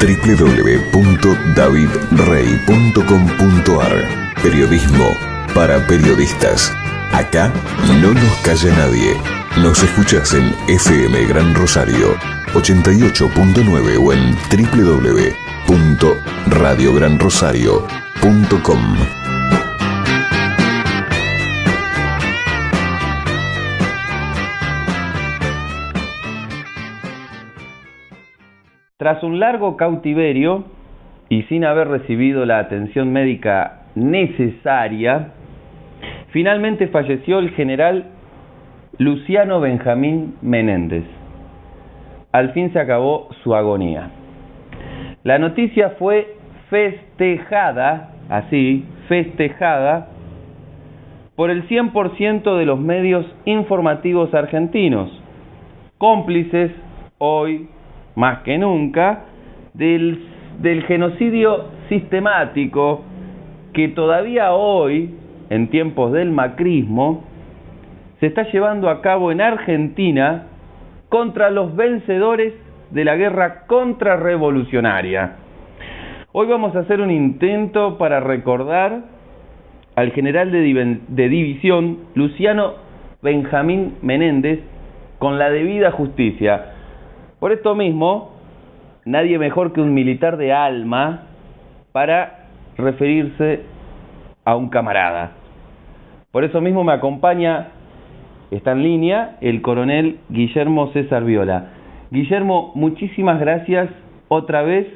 www.davidrey.com.ar. Periodismo para periodistas. Acá no nos calla nadie. Nos escuchás en FM Gran Rosario 88.9 o en www.radiogranrosario.com. Tras un largo cautiverio y sin haber recibido la atención médica necesaria, finalmente falleció el general Luciano Benjamín Menéndez. Al fin se acabó su agonía. La noticia fue festejada por el 100% de los medios informativos argentinos, cómplices hoy más que nunca del genocidio sistemático que todavía hoy, en tiempos del macrismo, se está llevando a cabo en Argentina contra los vencedores de la guerra contrarrevolucionaria. Hoy vamos a hacer un intento para recordar al general de división Luciano Benjamín Menéndez con la debida justicia. Por esto mismo, nadie mejor que un militar de alma para referirse a un camarada. Por eso mismo me acompaña, está en línea, el coronel Guillermo César Viola. Guillermo, muchísimas gracias otra vez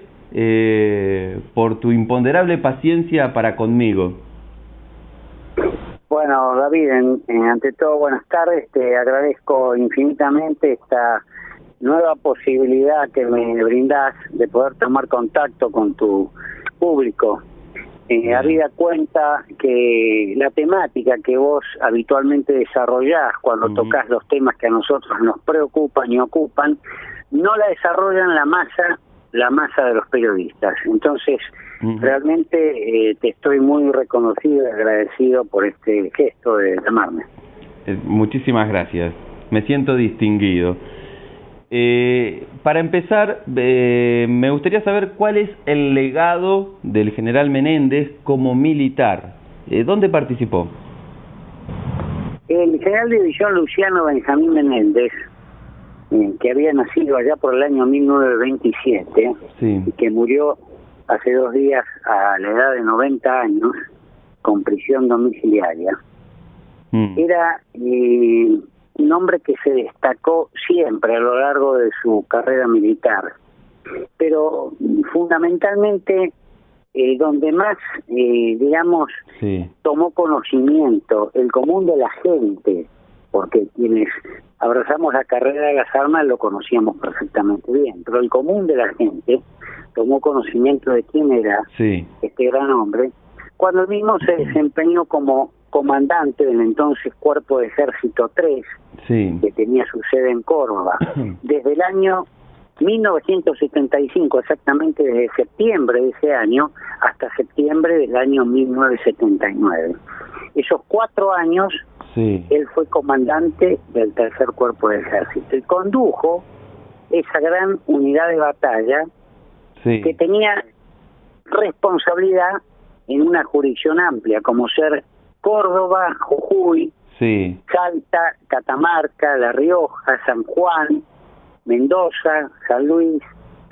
por tu imponderable paciencia para conmigo. Bueno, David, ante todo, buenas tardes. Te agradezco infinitamente esta nueva posibilidad que me brindás de poder tomar contacto con tu público. Habida cuenta que la temática que vos habitualmente desarrollás cuando tocas los temas que a nosotros nos preocupan y ocupan, no la desarrollan la masa de los periodistas. Entonces, realmente te estoy muy reconocido y agradecido por este gesto de llamarme. Muchísimas gracias. Me siento distinguido. Para empezar, me gustaría saber cuál es el legado del general Menéndez como militar. ¿Dónde participó? El general de división Luciano Benjamín Menéndez, que había nacido allá por el año 1927, sí, y que murió hace 2 días a la edad de 90 años con prisión domiciliaria, era un hombre que se destacó siempre a lo largo de su carrera militar, pero fundamentalmente donde más, sí, tomó conocimiento el común de la gente, porque quienes abrazamos la carrera de las armas lo conocíamos perfectamente bien, pero el común de la gente tomó conocimiento de quién era este gran hombre, cuando él mismo se desempeñó como comandante del entonces Cuerpo de Ejército 3, que tenía su sede en Córdoba, desde el año 1975, exactamente desde septiembre de ese año hasta septiembre del año 1979. Esos 4 años, él fue comandante del tercer Cuerpo de Ejército y condujo esa gran unidad de batalla que tenía responsabilidad en una jurisdicción amplia, como ser Córdoba, Jujuy, Salta, Catamarca, La Rioja, San Juan, Mendoza, San Luis,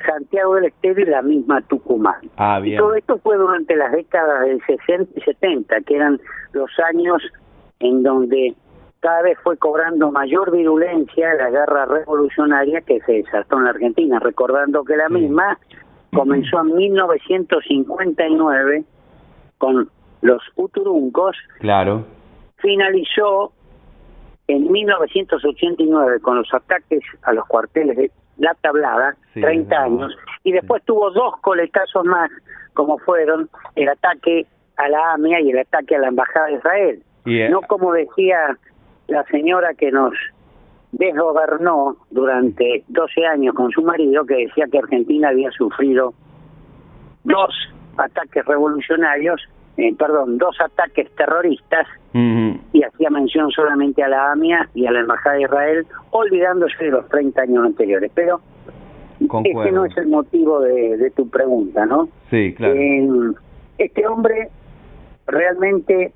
Santiago del Estero y la misma Tucumán. Y todo esto fue durante las décadas del 60 y 70, que eran los años en donde cada vez fue cobrando mayor virulencia la guerra revolucionaria que se desató en la Argentina, recordando que la misma comenzó en 1959 con los Uturuncos, finalizó en 1989 con los ataques a los cuarteles de La Tablada, 30 años, y después tuvo 2 coletazos más, como fueron el ataque a la AMIA y el ataque a la Embajada de Israel. No como decía la señora que nos desgobernó durante 12 años con su marido, que decía que Argentina había sufrido 2 ataques revolucionarios, 2 ataques terroristas, y hacía mención solamente a la AMIA y a la Embajada de Israel, olvidándose de los 30 años anteriores. Pero concuerdo. Ese no es el motivo de tu pregunta, ¿no? Sí, claro. Este hombre realmente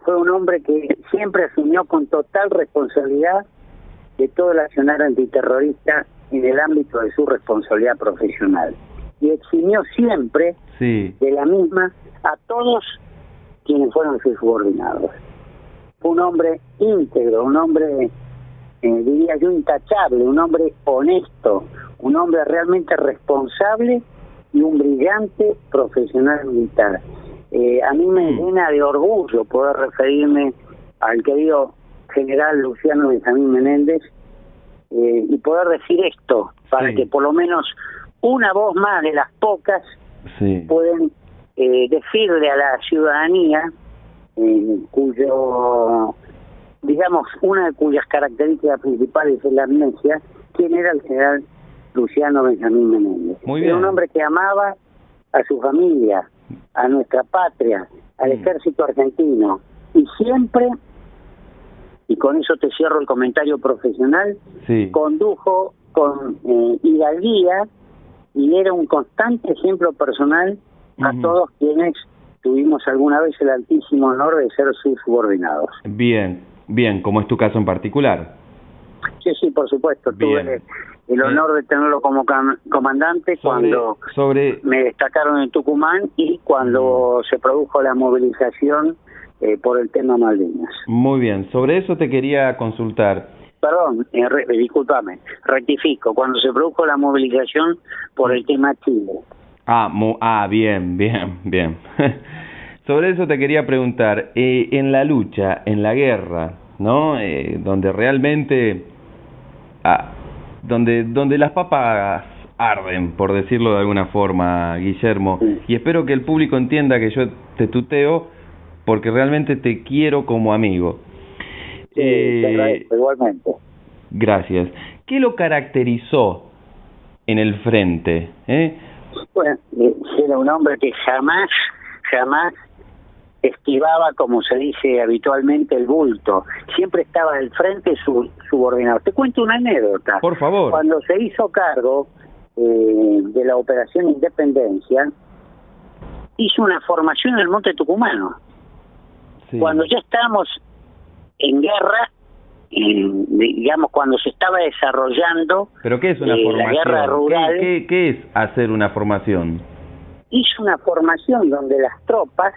fue un hombre que siempre asumió con total responsabilidad de todo el accionar antiterrorista en el ámbito de su responsabilidad profesional. Y eximió siempre de la misma a todos quienes fueron sus subordinados. Fue un hombre íntegro, un hombre, diría yo, intachable, un hombre honesto, un hombre realmente responsable y un brillante profesional militar. A mí me llena de orgullo poder referirme al querido general Luciano Benjamín Menéndez y poder decir esto, para que por lo menos una voz más de las pocas pueden decirle a la ciudadanía cuyo, digamos, una de cuyas características principales es la amnesia, quién era el general Luciano Benjamín Menéndez. Era un hombre que amaba a su familia, a nuestra patria, al ejército argentino, y siempre, y con eso te cierro el comentario profesional, condujo con hidalguía y era un constante ejemplo personal a todos quienes tuvimos alguna vez el altísimo honor de ser sus subordinados. Bien, como es tu caso en particular. Sí, por supuesto. Tuve el honor de tenerlo como comandante cuando me destacaron en Tucumán y cuando se produjo la movilización por el tema Malvinas. Muy bien, sobre eso te quería consultar. Perdón, discúlpame, rectifico, cuando se produjo la movilización por el tema Chile. Bien. Sobre eso te quería preguntar, en la lucha, en la guerra, ¿no? Donde realmente, donde las papas arden, por decirlo de alguna forma, Guillermo, y espero que el público entienda que yo te tuteo porque realmente te quiero como amigo. Te agradezco, igualmente. Gracias. ¿Qué lo caracterizó en el frente? Bueno, era un hombre que jamás esquivaba, como se dice habitualmente, el bulto. Siempre estaba al frente subordinado. Te cuento una anécdota. Por favor. Cuando se hizo cargo de la Operación Independencia, hizo una formación en el Monte Tucumano. Cuando ya estábamos en guerra, digamos, cuando se estaba desarrollando. ¿Pero qué es una formación? La guerra rural. ¿Qué es hacer una formación? Hizo una formación donde las tropas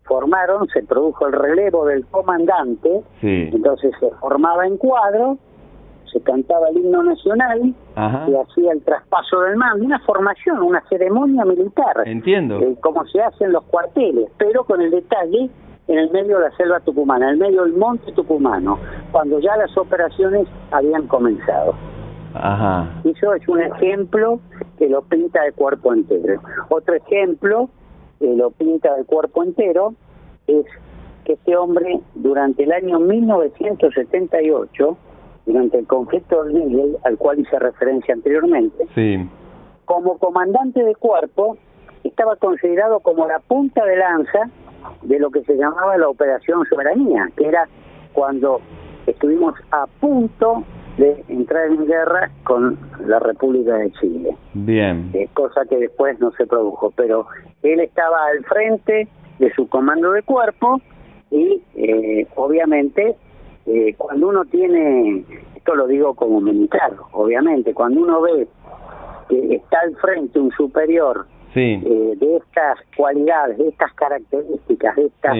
formaron, se produjo el relevo del comandante, entonces se formaba en cuadro, se cantaba el himno nacional, se hacía el traspaso del mando, una formación, una ceremonia militar. Entiendo. Como se hace en los cuarteles, pero con el detalle en el medio de la selva tucumana, en el medio del monte tucumano, cuando ya las operaciones habían comenzado. Eso es un ejemplo que lo pinta de cuerpo entero. Otro ejemplo que lo pinta de cuerpo entero es que este hombre, durante el año 1978, durante el conflicto del Miguel, al cual hice referencia anteriormente, como comandante de cuerpo, estaba considerado como la punta de lanza de lo que se llamaba la Operación Soberanía, que era cuando estuvimos a punto de entrar en guerra con la República de Chile. Cosa que después no se produjo, pero él estaba al frente de su comando de cuerpo y obviamente cuando uno tiene, esto lo digo como militar, obviamente, cuando uno ve que está al frente un superior de estas cualidades, de estas características, de esta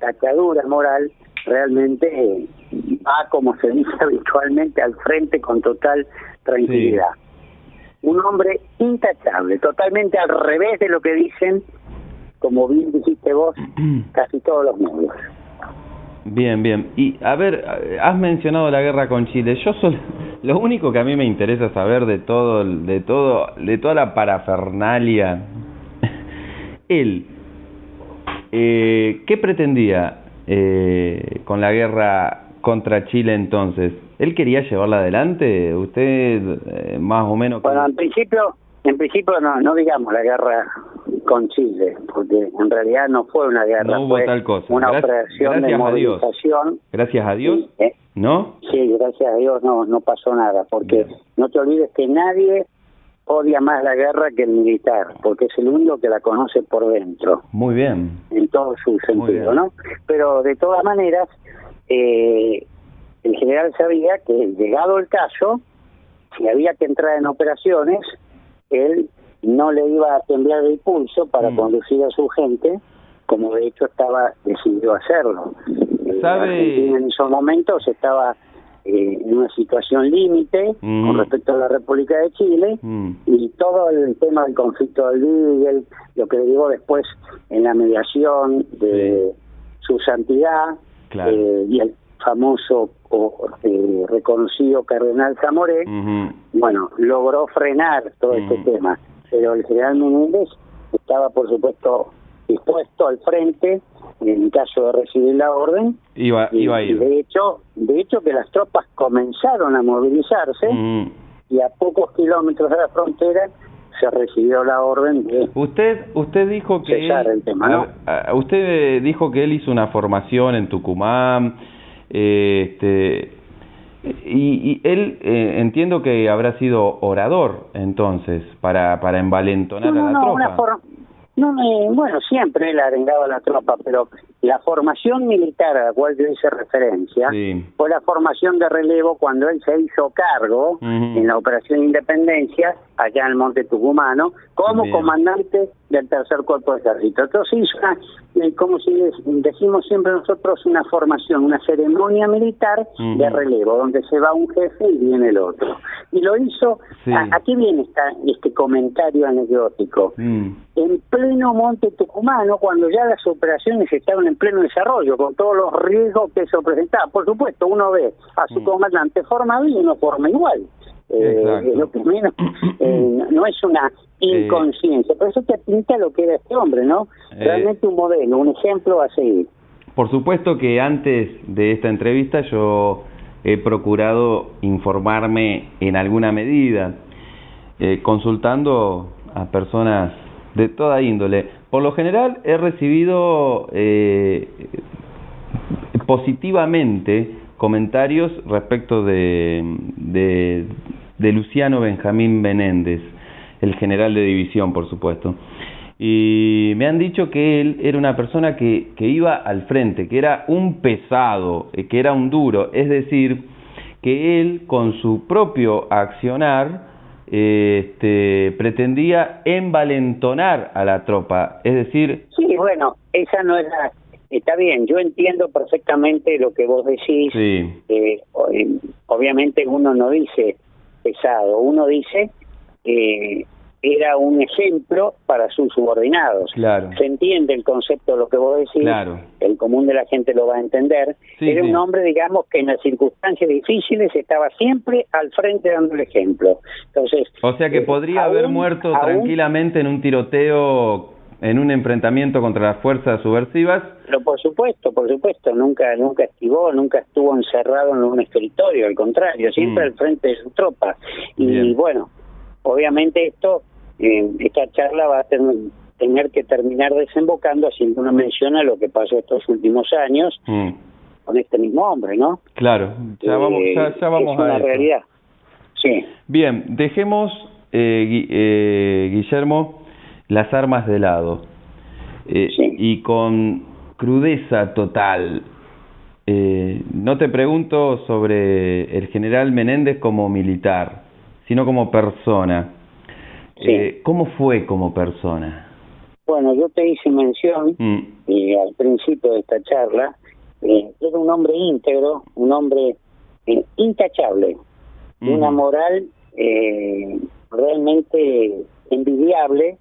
tachadura moral, realmente va, como se dice habitualmente, al frente con total tranquilidad. Un hombre intachable, totalmente al revés de lo que dicen, como bien dijiste vos, casi todos los medios. Bien. Y a ver, has mencionado la guerra con Chile. Lo único que a mí me interesa saber de toda la parafernalia, él, ¿qué pretendía con la guerra contra Chile entonces? ¿Él quería llevarla adelante? ¿Usted más o menos? Bueno, en principio no digamos la guerra con Chile, porque en realidad no fue una guerra, no hubo fue tal cosa. Una operación de movilización. Gracias a Dios, ¿no? Sí, gracias a Dios no pasó nada, porque no te olvides que nadie odia más la guerra que el militar, porque es el único que la conoce por dentro. Muy bien. En todo su sentido, ¿no? Pero de todas maneras, el general sabía que, llegado el caso, si había que entrar en operaciones, él no le iba a temblar el pulso para conducir a su gente, como de hecho estaba decidido a hacerlo. Argentina en esos momentos estaba en una situación límite con respecto a la República de Chile, y todo el tema del conflicto del Beagle, lo que le digo después en la mediación de su santidad, y el famoso reconocido cardenal Zamoré, bueno, logró frenar todo este tema, pero el general Menéndez estaba, por supuesto, dispuesto al frente en caso de recibir la orden. Iba a ir. De hecho que las tropas comenzaron a movilizarse, y a pocos kilómetros de la frontera se recibió la orden de usted dijo que cesar el tema, ¿no? Usted dijo que él hizo una formación en Tucumán, y él entiendo que habrá sido orador entonces para envalentonar a la tropa. Bueno, siempre él arengaba a la tropa, pero la formación militar a la cual yo hice referencia fue la formación de relevo cuando él se hizo cargo en la Operación Independencia, allá en el Monte Tucumano, como comandante del Tercer Cuerpo de Ejército. Entonces hizo como si decimos siempre nosotros, una formación, una ceremonia militar de relevo, donde se va un jefe y viene el otro. Y lo hizo, aquí viene este comentario anecdótico, en pleno Monte Tucumano, cuando ya las operaciones estaban en pleno desarrollo, con todos los riesgos que eso presentaba. Por supuesto, uno ve a su comandante formado y uno forma igual. Lo que menos, no es una inconsciencia, pero eso te pinta lo que era este hombre, ¿no? Realmente un modelo, un ejemplo a seguir. Por supuesto que antes de esta entrevista yo he procurado informarme en alguna medida, consultando a personas de toda índole. Por lo general he recibido positivamente comentarios respecto de Luciano Benjamín Menéndez, el general de división, por supuesto. Y me han dicho que él era una persona que iba al frente, que era un pesado, que era un duro, es decir, que él con su propio accionar pretendía envalentonar a la tropa, es decir... Sí, bueno, esa no es la... Está bien, yo entiendo perfectamente lo que vos decís. Obviamente uno no dice pesado, uno dice era un ejemplo para sus subordinados. Se entiende el concepto de lo que vos decís, el común de la gente lo va a entender. Era un hombre, digamos, que en las circunstancias difíciles estaba siempre al frente dando el ejemplo. Entonces, o sea que podría haber muerto tranquilamente en un tiroteo, en un enfrentamiento contra las fuerzas subversivas. Pero por supuesto, nunca esquivó, nunca estuvo encerrado en un escritorio, al contrario, siempre al frente de su tropa. Y bueno, obviamente esta charla va a tener que terminar desembocando haciendo una mención a lo que pasó estos últimos años con este mismo hombre, ¿no? Claro, ya vamos es a una realidad. Sí. Bien, dejemos, Guillermo, las armas de lado, y con crudeza total. No te pregunto sobre el general Menéndez como militar, sino como persona. ¿Cómo fue como persona? Bueno, yo te hice mención al principio de esta charla, era un hombre íntegro, un hombre intachable, de una moral realmente envidiable,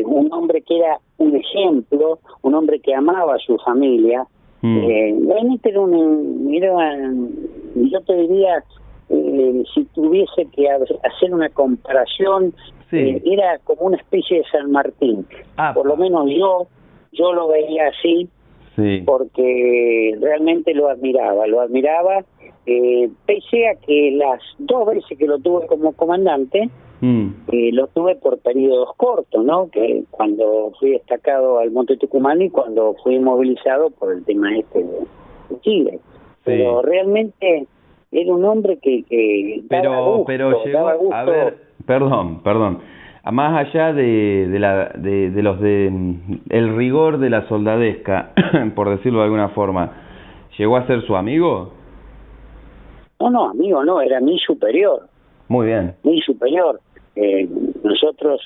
un hombre que era un ejemplo, un hombre que amaba a su familia. Realmente yo te diría, si tuviese que hacer una comparación, era como una especie de San Martín. Por lo menos yo lo veía así, porque realmente lo admiraba, pese a que las 2 veces que lo tuve como comandante, lo tuve por periodos cortos, ¿no? Que cuando fui destacado al Monte Tucumán y cuando fui movilizado por el tema de Chile. Pero realmente era un hombre que daba gusto, a ver, perdón. Más allá de el rigor de la soldadesca, por decirlo de alguna forma, ¿llegó a ser su amigo? No, amigo no, era mi superior. Muy bien. Mi superior. Nosotros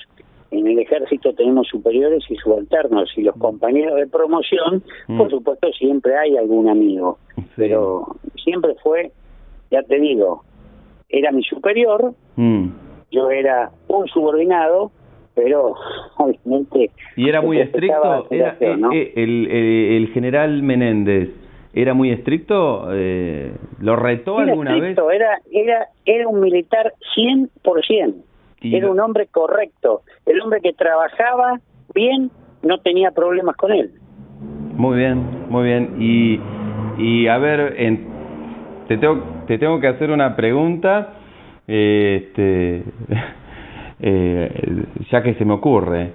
en el ejército tenemos superiores y subalternos, y los compañeros de promoción, por supuesto, siempre hay algún amigo. Sí. Pero siempre fue, ya te digo, era mi superior, yo era un subordinado, pero obviamente... ¿Y era muy estricto? ¿no? El general Menéndez era muy estricto? ¿Lo retó alguna vez? Era un militar 100%. Era un hombre correcto. El hombre que trabajaba bien, no tenía problemas con él. Muy bien. Y a ver, te tengo que hacer una pregunta, ya que se me ocurre.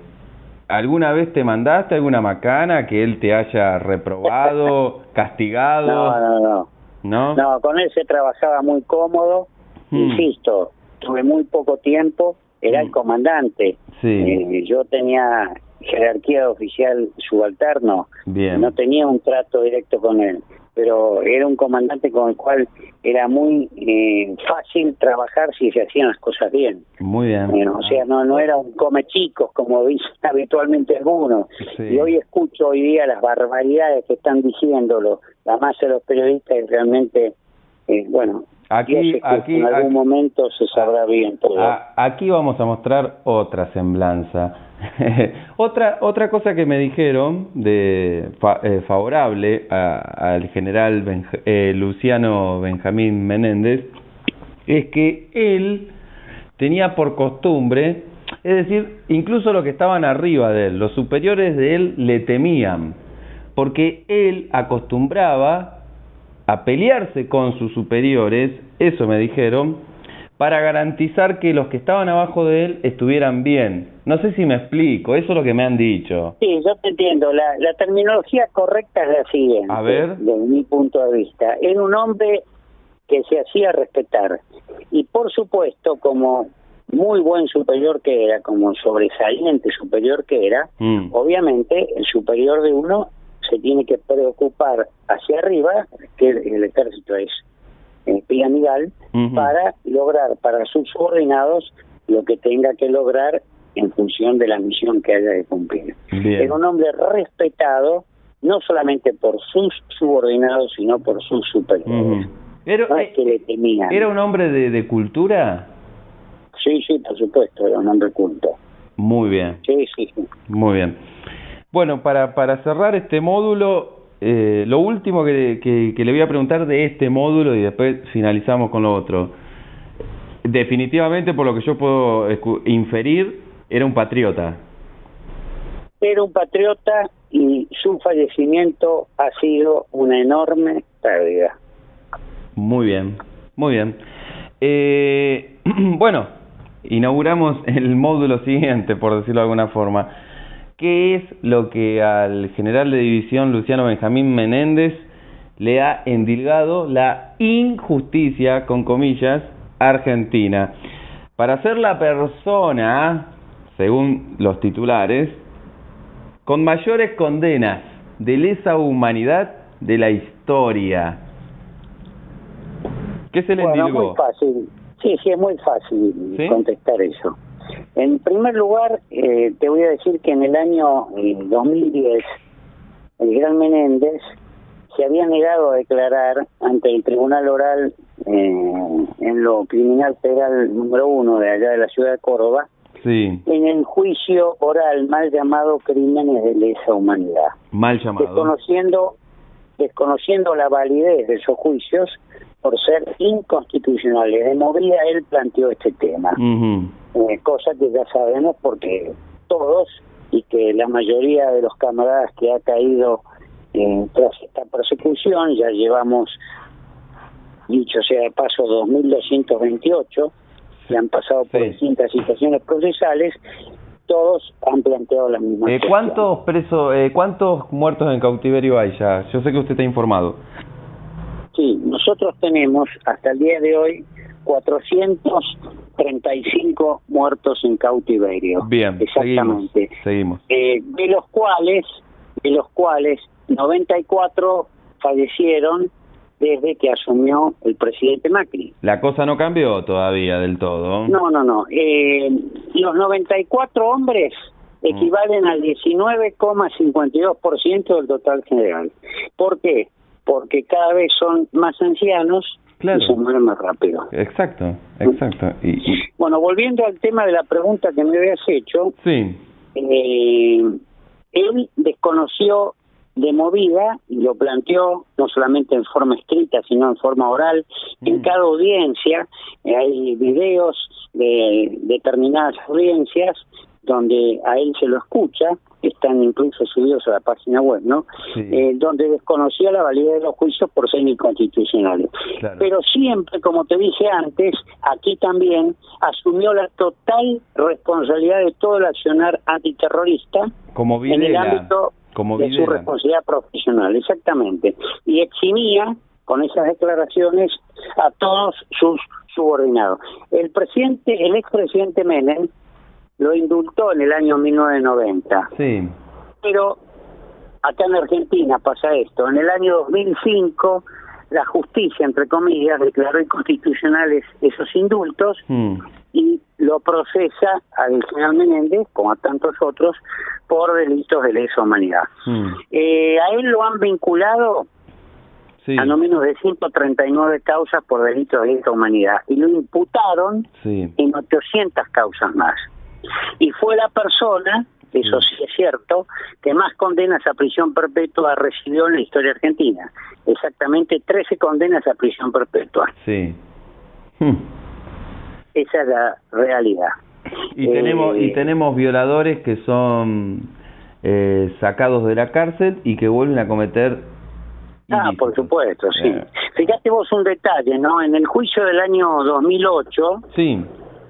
¿Alguna vez te mandaste alguna macana que él te haya reprobado, castigado? No, con él se trabajaba muy cómodo. Insisto, tuve muy poco tiempo, era el comandante. Sí. Yo tenía jerarquía de oficial subalterno. Bien. No tenía un trato directo con él, pero era un comandante con el cual era muy fácil trabajar si se hacían las cosas bien. Muy bien. O sea, no era un come chicos como dicen habitualmente algunos. Sí. Y hoy día las barbaridades que están diciéndolo la masa de los periodistas, y realmente, Aquí en algún momento se sabrá bien todo. Aquí vamos a mostrar otra semblanza. otra cosa que me dijeron favorable al general Luciano Benjamín Menéndez es que él tenía por costumbre, es decir, incluso los que estaban arriba de él, los superiores de él, le temían, porque él acostumbraba a pelearse con sus superiores, eso me dijeron, para garantizar que los que estaban abajo de él estuvieran bien. No sé si me explico, eso es lo que me han dicho. Sí, yo te entiendo. La terminología correcta es la siguiente. A ver. Desde mi punto de vista. Era un hombre que se hacía respetar. Y por supuesto, como muy buen superior que era, como sobresaliente superior que era, obviamente el superior de uno se tiene que preocupar hacia arriba, que el ejército es piramidal, para lograr para sus subordinados lo que tenga que lograr en función de la misión que haya de cumplir. Bien. Era un hombre respetado, no solamente por sus subordinados, sino por sus superiores. No es que le temían. ¿Era un hombre de cultura? Sí, por supuesto, era un hombre culto. Muy bien. Sí. Muy bien. Bueno, para cerrar este módulo, lo último que le voy a preguntar de este módulo, y después finalizamos con lo otro. Definitivamente, por lo que yo puedo inferir, era un patriota. Era un patriota, y su fallecimiento ha sido una enorme pérdida. Muy bien. Bueno, inauguramos el módulo siguiente, por decirlo de alguna forma. ¿Qué es lo que al general de división Luciano Benjamín Menéndez le ha endilgado la injusticia, con comillas, argentina? Para ser la persona, según los titulares, con mayores condenas de lesa humanidad de la historia. ¿Qué se le endilgó? Muy fácil. Sí, es muy fácil contestar eso. En primer lugar, te voy a decir que en el año 2010, el gran Menéndez se había negado a declarar ante el Tribunal Oral en lo criminal federal número 1 de allá de la ciudad de Córdoba, en el juicio oral mal llamado crímenes de lesa humanidad. Mal llamado. Desconociendo la validez de esos juicios por ser inconstitucionales. De movida él planteó este tema. Cosa que ya sabemos porque todos, y que la mayoría de los camaradas que ha caído tras esta persecución, ya llevamos, dicho sea de paso, 2.228, que han pasado por distintas situaciones procesales, todos han planteado la misma cuestión. ¿Cuántos muertos en cautiverio hay ya? Yo sé que usted está informado. Sí, nosotros tenemos hasta el día de hoy 400 35 muertos en cautiverio. Bien, exactamente. Seguimos. De los cuales 94 fallecieron desde que asumió el presidente Macri. La cosa no cambió todavía del todo. No. Los 94 hombres equivalen al 19,52% del total general. ¿Por qué? Porque cada vez son más ancianos. Claro. Y se mueren más rápido. Exacto. Bueno, volviendo al tema de la pregunta que me habías hecho, sí. Él desconoció de movida y lo planteó no solamente en forma escrita, sino en forma oral. En cada audiencia hay videos de determinadas audiencias donde a él se lo escucha, están incluso subidos a la página web, ¿no? Sí. Donde desconocía la validez de los juicios por ser inconstitucionales. Claro. Pero siempre, como te dije antes, aquí también asumió la total responsabilidad de todo el accionar antiterrorista como Videla, en el ámbito de su responsabilidad profesional, exactamente. Y eximía con esas declaraciones a todos sus subordinados. El expresidente Menem lo indultó en el año 1990. Sí. Pero acá en Argentina pasa esto. En el año 2005, la justicia, entre comillas, declaró inconstitucionales esos indultos y lo procesa al general Menéndez, como a tantos otros, por delitos de lesa humanidad. A él lo han vinculado a no menos de 139 causas por delitos de lesa humanidad y lo imputaron en 800 causas más. Y fue la persona, eso sí es cierto, que más condenas a prisión perpetua recibió en la historia argentina. Exactamente 13 condenas a prisión perpetua. Sí. Esa es la realidad. Y tenemos violadores que son sacados de la cárcel y que vuelven a cometer ilícitos. Por supuesto, sí. Fíjate vos un detalle, ¿no? En el juicio del año 2008... Sí.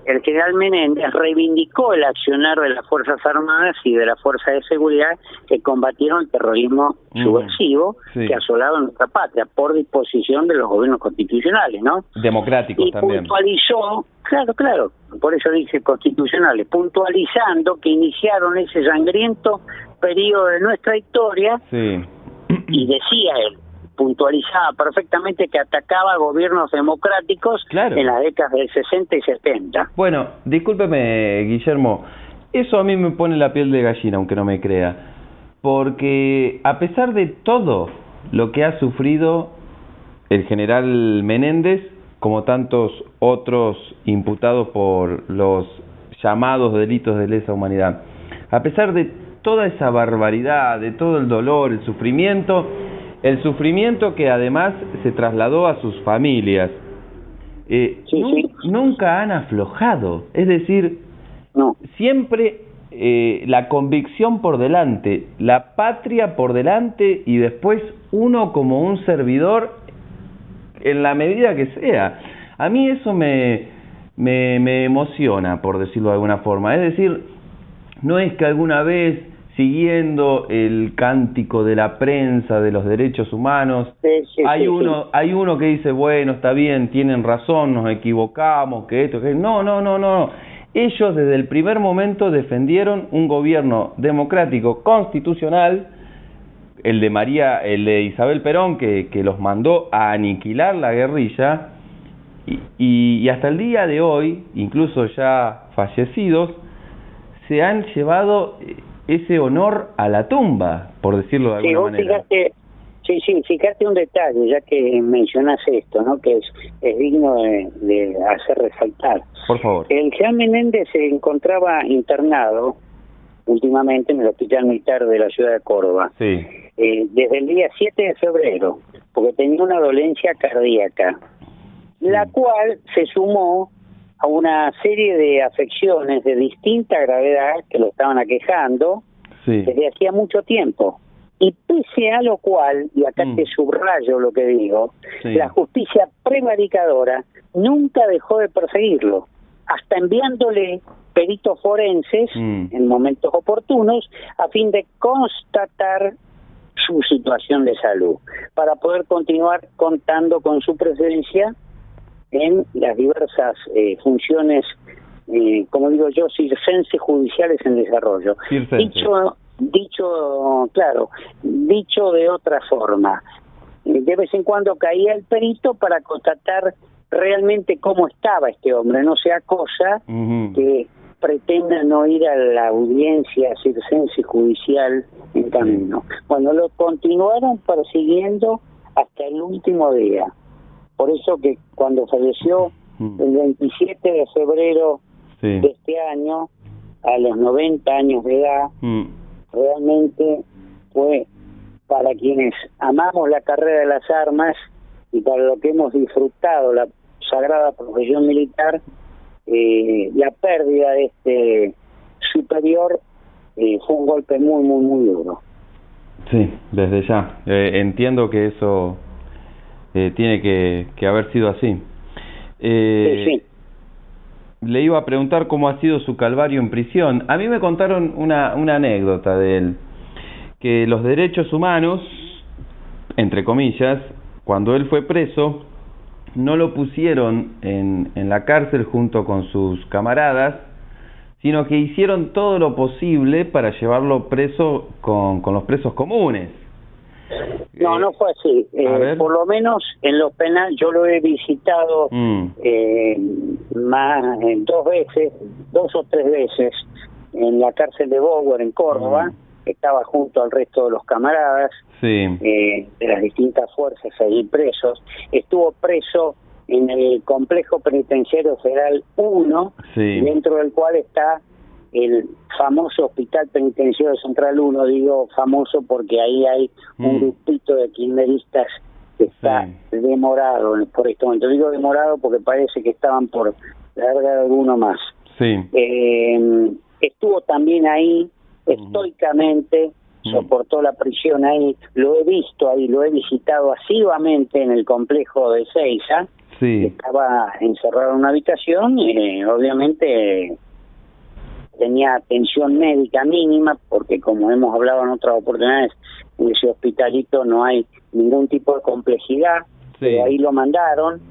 El general Menéndez reivindicó el accionar de las Fuerzas Armadas y de las Fuerzas de Seguridad que combatieron el terrorismo subversivo que asolaba nuestra patria por disposición de los gobiernos constitucionales, ¿no? Democráticos y también. Puntualizó, claro, por eso dice constitucionales, puntualizando que iniciaron ese sangriento periodo de nuestra historia y decía él, puntualizaba perfectamente que atacaba a gobiernos democráticos en las décadas del 60 y 70. Bueno, discúlpeme, Guillermo, eso a mí me pone la piel de gallina, aunque no me crea, porque a pesar de todo lo que ha sufrido el general Menéndez, como tantos otros imputados por los llamados delitos de lesa humanidad, a pesar de toda esa barbaridad, de todo el dolor, el sufrimiento que además se trasladó a sus familias, nunca han aflojado. Es decir, siempre la convicción por delante, la patria por delante y después uno como un servidor en la medida que sea. A mí eso me emociona, por decirlo de alguna forma. Es decir, no es que alguna vez, siguiendo el cántico de la prensa de los derechos humanos, hay uno que dice, bueno, está bien, tienen razón, nos equivocamos, que esto, que... No. Ellos desde el primer momento defendieron un gobierno democrático constitucional, el de Isabel Perón, que los mandó a aniquilar la guerrilla, y hasta el día de hoy, incluso ya fallecidos, se han llevado ese honor a la tumba, por decirlo de alguna manera. Fíjate un detalle, ya que mencionas esto, ¿no? Que es digno de hacer resaltar. Por favor. El general Menéndez se encontraba internado últimamente en el Hospital Militar de la ciudad de Córdoba. Desde el día 7 de febrero, porque tenía una dolencia cardíaca, la cual se sumó a una serie de afecciones de distinta gravedad que lo estaban aquejando desde hacía mucho tiempo. Y pese a lo cual, y acá te subrayo lo que digo, la justicia prevaricadora nunca dejó de perseguirlo, hasta enviándole peritos forenses en momentos oportunos a fin de constatar su situación de salud, para poder continuar contando con su presencia en las diversas funciones, como digo yo, circenses judiciales en desarrollo. Dicho de otra forma, de vez en cuando caía el perito para constatar realmente cómo estaba este hombre, no sea cosa que pretenda no ir a la audiencia circense judicial en camino. Bueno, lo continuaron persiguiendo hasta el último día. Por eso que cuando falleció el 27 de febrero de este año, a los 90 años de edad, realmente fue, para quienes amamos la carrera de las armas y para lo que hemos disfrutado la sagrada profesión militar, la pérdida de este superior fue un golpe muy, muy, muy duro. Sí, desde ya. Entiendo que eso tiene que haber sido así. Sí. Le iba a preguntar cómo ha sido su calvario en prisión. A mí me contaron una anécdota de él, que los derechos humanos, entre comillas, cuando él fue preso, no lo pusieron en la cárcel junto con sus camaradas, sino que hicieron todo lo posible para llevarlo preso con los presos comunes. No fue así. Por lo menos en lo penal yo lo he visitado dos o tres veces en la cárcel de Bower en Córdoba. Estaba junto al resto de los camaradas de las distintas fuerzas allí presos. Estuvo preso en el complejo penitenciario federal 1, dentro del cual está el famoso Hospital Penitenciario Central 1. Digo famoso porque ahí hay un grupito de kirchneristas que está demorado por este momento. Digo demorado porque parece que estaban por largar alguno más. Estuvo también ahí estoicamente, soportó la prisión ahí, lo he visto ahí, lo he visitado asiduamente en el complejo de Ezeiza. Estaba encerrado en una habitación, obviamente tenía atención médica mínima, porque como hemos hablado en otras oportunidades, en ese hospitalito no hay ningún tipo de complejidad, pero ahí lo mandaron,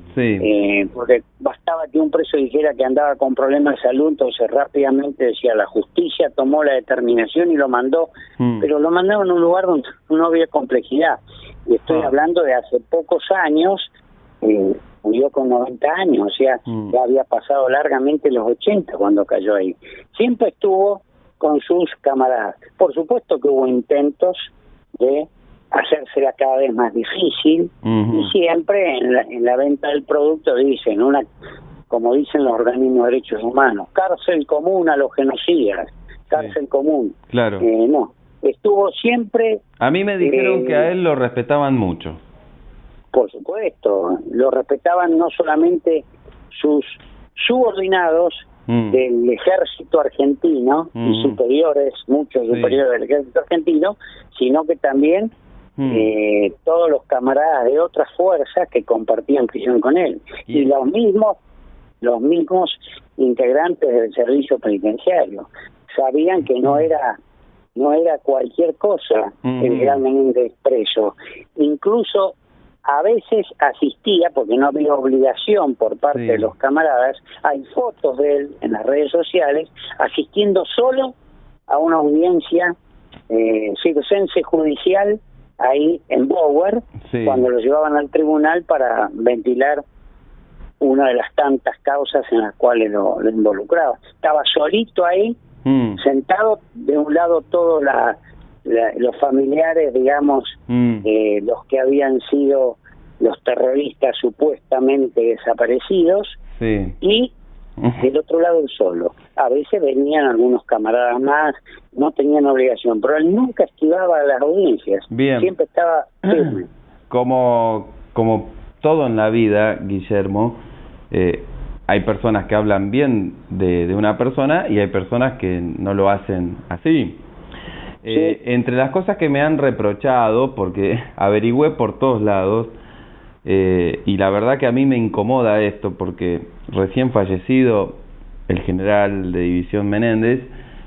porque bastaba que un preso dijera que andaba con problemas de salud, entonces rápidamente decía, la justicia tomó la determinación y lo mandó, pero lo mandaron a un lugar donde no había complejidad, y estoy hablando de hace pocos años. Murió con 90 años, o sea, ya había pasado largamente los 80 cuando cayó ahí. Siempre estuvo con sus camaradas. Por supuesto que hubo intentos de hacérsela cada vez más difícil, y siempre en la venta del producto dicen, como dicen los organismos de derechos humanos, cárcel común a los genocidas, cárcel común. Claro. No, estuvo siempre... A mí me dijeron que a él lo respetaban mucho. Por supuesto, lo respetaban no solamente sus subordinados del ejército argentino y superiores, muchos superiores del ejército argentino, sino que también todos los camaradas de otras fuerzas que compartían prisión con él. Y los mismos integrantes del servicio penitenciario sabían que no era cualquier cosa el gran Menéndez preso. Incluso a veces asistía, porque no había obligación por parte de los camaradas, hay fotos de él en las redes sociales, asistiendo solo a una audiencia circense judicial ahí en Bower, cuando lo llevaban al tribunal para ventilar una de las tantas causas en las cuales lo involucraba. Estaba solito ahí, sentado, de un lado todos los familiares, digamos, los que habían sido los terroristas supuestamente desaparecidos, y del otro lado él solo. A veces venían algunos camaradas más, no tenían obligación, pero él nunca esquivaba las audiencias. Siempre estaba firme. Como todo en la vida, Guillermo, hay personas que hablan bien de una persona y hay personas que no lo hacen así. Entre las cosas que me han reprochado, porque averigüé por todos lados, y la verdad que a mí me incomoda esto, porque recién fallecido el general de división Menéndez,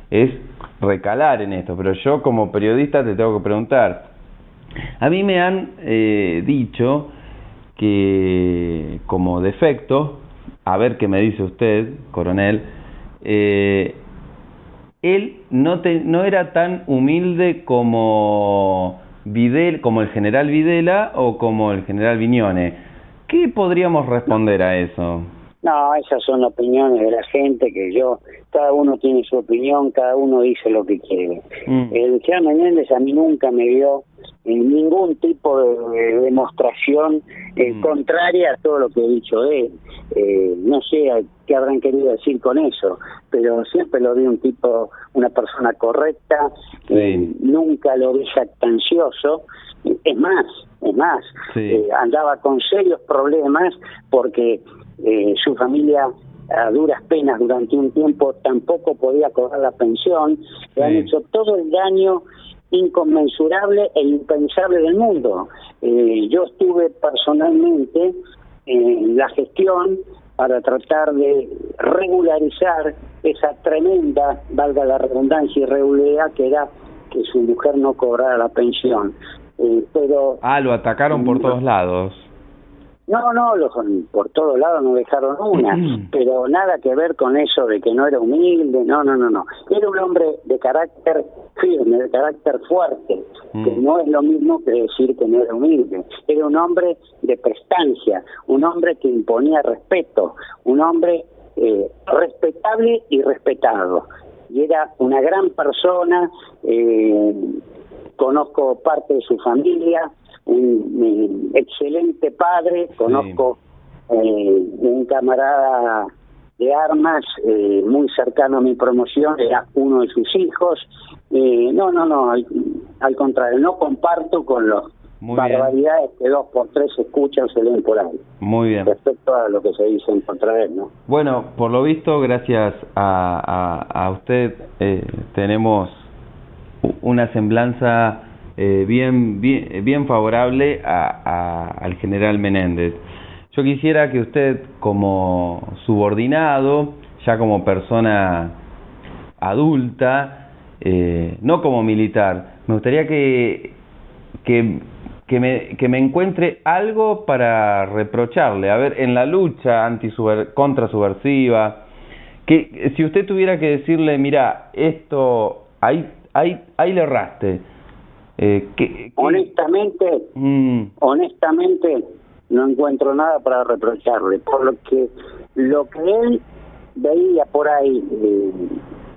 es recalar en esto, pero yo como periodista te tengo que preguntar. A mí me han dicho que como defecto, a ver qué me dice usted, coronel, él no era tan humilde como como el general Videla o como el general Viñone. ¿Qué podríamos responder a eso? No, esas son opiniones de la gente cada uno tiene su opinión, cada uno dice lo que quiere. El general Menéndez a mí nunca me dio ningún tipo de demostración contraria a todo lo que he dicho de él. No sé qué habrán querido decir con eso, pero siempre lo vi una persona correcta, nunca lo vi jactancioso. Es más, andaba con serios problemas porque su familia a duras penas durante un tiempo tampoco podía cobrar la pensión. Le han hecho todo el daño inconmensurable e impensable del mundo. Yo estuve personalmente en la gestión para tratar de regularizar esa tremenda, valga la redundancia, irregularidad que era que su mujer no cobrara la pensión. Pero lo atacaron por todos lados. No, por todos lados no dejaron una, pero nada que ver con eso de que no era humilde, no. Era un hombre de carácter firme, de carácter fuerte, que no es lo mismo que decir que no era humilde. Era un hombre de prestancia, un hombre que imponía respeto, un hombre respetable y respetado. Y era una gran persona, conozco parte de su familia, un excelente padre, conozco un camarada de armas muy cercano a mi promoción, era uno de sus hijos. Al contrario, no comparto con los barbaridades que 2 por 3 se escuchan, se leen por ahí. Muy bien. Respecto a lo que se dice en contra de él, ¿no? Bueno, por lo visto, gracias a usted, tenemos una semblanza bien favorable al general Menéndez. Yo quisiera que usted, como subordinado, ya como persona adulta, no como militar, me gustaría que me encuentre algo para reprocharle. A ver, en la lucha contra subversiva, que si usted tuviera que decirle, mira, esto ahí le erraste. Honestamente, no encuentro nada para reprocharle, porque lo que él veía por ahí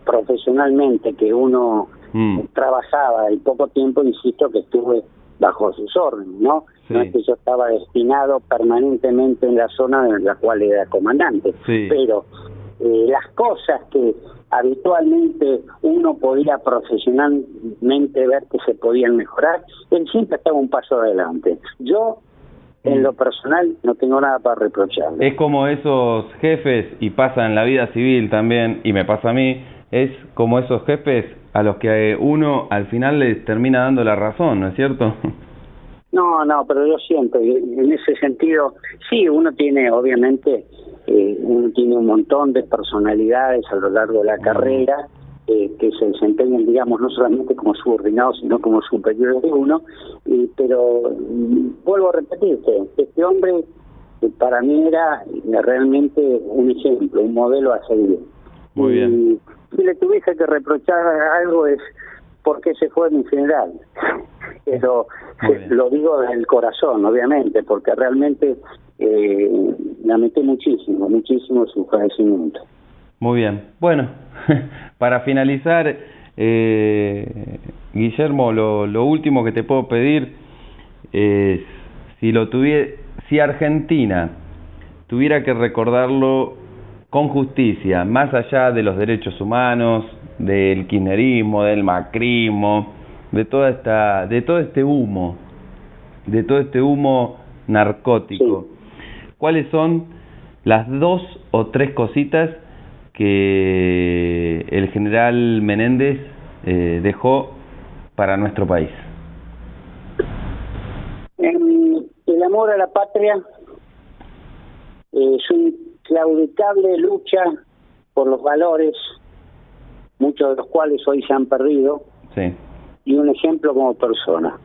profesionalmente, que uno trabajaba y poco tiempo, insisto, que estuve bajo sus órdenes, ¿no? No es que yo estaba destinado permanentemente en la zona en la cual era comandante, pero las cosas que habitualmente uno podía profesionalmente ver que se podían mejorar, él siempre estaba un paso adelante. Yo, en lo personal, no tengo nada para reprocharle. Es como esos jefes, y pasa en la vida civil también, y me pasa a mí, es como esos jefes a los que uno al final les termina dando la razón, ¿no es cierto? No, pero yo siento, en ese sentido, sí, uno tiene, obviamente, uno tiene un montón de personalidades a lo largo de la carrera que se desempeñan, digamos, no solamente como subordinados, sino como superiores de uno, pero vuelvo a repetirte, este hombre para mí era realmente un ejemplo, un modelo a seguir. Muy bien. Si le tuviese que reprochar algo es por qué se fue mi general. Eso lo digo del corazón, obviamente, porque realmente lamenté muchísimo su fallecimiento. Muy bien. Bueno, para finalizar, Guillermo, lo último que te puedo pedir es, si Argentina tuviera que recordarlo con justicia, más allá de los derechos humanos, del kirchnerismo, del macrismo, de todo este humo narcótico, ¿cuáles son las 2 o 3 cositas que el general Menéndez dejó para nuestro país? El amor a la patria, su inclaudicable lucha por los valores, muchos de los cuales hoy se han perdido, y un ejemplo como persona.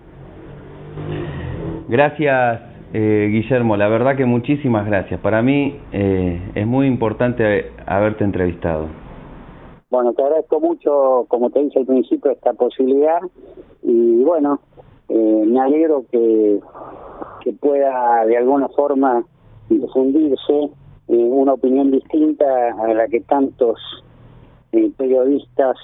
Gracias, Guillermo, la verdad que muchísimas gracias. Para mí es muy importante haberte entrevistado. Bueno, te agradezco mucho, como te dije al principio, esta posibilidad y bueno, me alegro que pueda de alguna forma difundirse una opinión distinta a la que tantos periodistas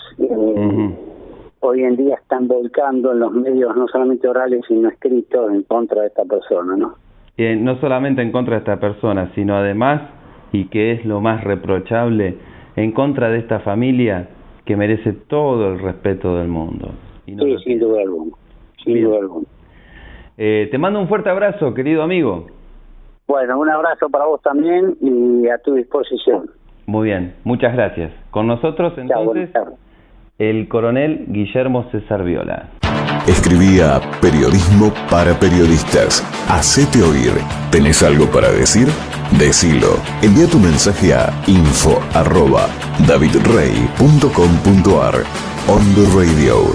hoy en día están volcando en los medios, no solamente orales sino escritos, en contra de esta persona, ¿no? No solamente en contra de esta persona, sino además, y que es lo más reprochable, en contra de esta familia que merece todo el respeto del mundo. Y no sí, sin duda alguna. Sin duda alguna. Te mando un fuerte abrazo, querido amigo. Bueno, un abrazo para vos también y a tu disposición. Muy bien, muchas gracias. Con nosotros entonces el coronel Guillermo César Viola. Escribía Periodismo para Periodistas. Hacete oír. ¿Tenés algo para decir? Decilo. Envía tu mensaje a info@davidrey.com.ar. On the Radio.